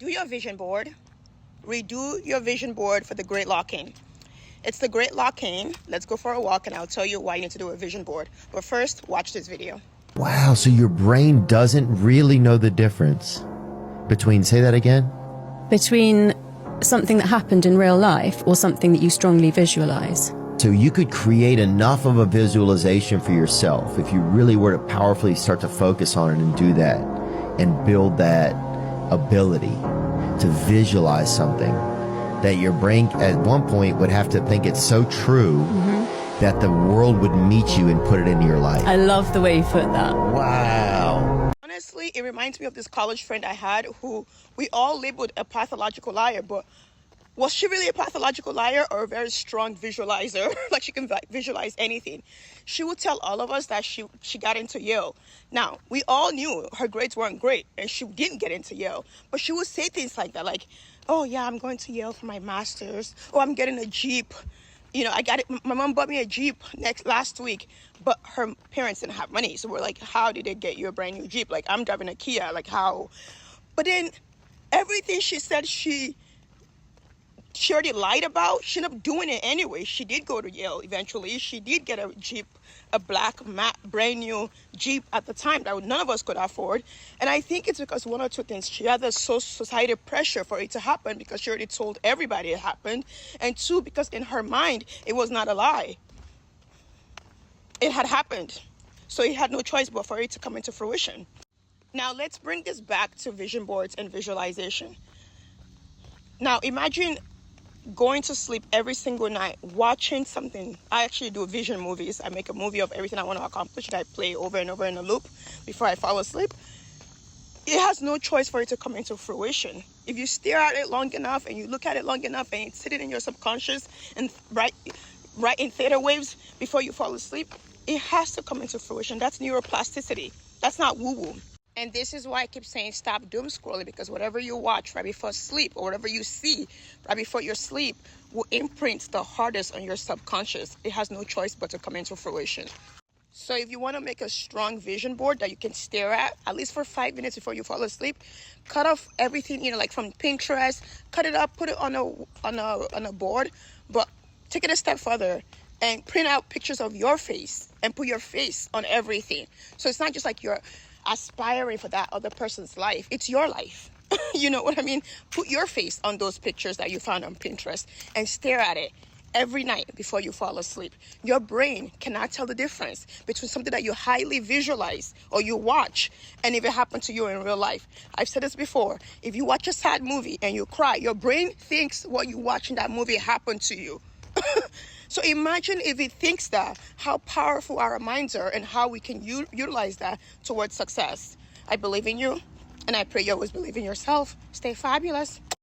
do your vision board. Redo your vision board for the Great Lock-In. It's the Great Lock-In. Let's go for a walk and I'll tell you why you need to do a vision board. But first, watch this video. Wow, so your brain doesn't really know the difference between, say that again? Between something that happened in real life or something that you strongly visualize. So you could create enough of a visualization for yourself if you really were to powerfully start to focus on it and do that and build that ability to visualize something that your brain at one point would have to think it's so true that the world would meet you and put it into your life. I love the way you put that. Wow. Honestly, it reminds me of this college friend I had who we all labeled a pathological liar, but was she really a pathological liar or a very strong visualizer? Like she can visualize anything. She would tell all of us that she got into Yale. Now, we all knew her grades weren't great and she didn't get into Yale, but she would say things like that, like, oh yeah, I'm going to Yale for my master's. Oh, I'm getting a Jeep. You know, I got it. My mom bought me a Jeep last week, but her parents didn't have money. So we're like, how did they get you a brand new Jeep? Like, I'm driving a Kia, like how? But then everything she said she already lied about, she ended up doing it anyway. She did go to Yale eventually. She did get a Jeep, a black, matte, brand new Jeep at the time that none of us could afford. And I think it's because one or two things. She had the society pressure for it to happen because she already told everybody it happened. And two, because in her mind, it was not a lie. It had happened. So he had no choice but for it to come into fruition. Now let's bring this back to vision boards and visualization. Now imagine going to sleep every single night, watching something. I actually do vision movies. I make a movie of everything I want to accomplish that I play over and over in a loop before I fall asleep. It has no choice for it to come into fruition. If you stare at it long enough and you look at it long enough and it's sitting in your subconscious and right in theta waves before you fall asleep, it has to come into fruition. That's neuroplasticity. That's not woo-woo. And this is why I keep saying stop doom scrolling, because whatever you watch right before sleep or whatever you see right before your sleep will imprint the hardest on your subconscious. It has no choice but to come into fruition. So if you want to make a strong vision board that you can stare at least for 5 minutes before you fall asleep, cut off everything, like from Pinterest, cut it up, put it on a board, but take it a step further and print out pictures of your face and put your face on everything. So it's not just like you're aspiring for that other person's life. It's your life. You know what I mean? Put your face on those pictures that you found on Pinterest and stare at it every night before you fall asleep. Your brain cannot tell the difference between something that you highly visualize or you watch and if it happened to you in real life. I've said this before. If you watch a sad movie and you cry, your brain thinks what you watch in that movie happened to you. So imagine if it thinks that, how powerful our minds are and how we can utilize that towards success. I believe in you, and I pray you always believe in yourself. Stay fabulous.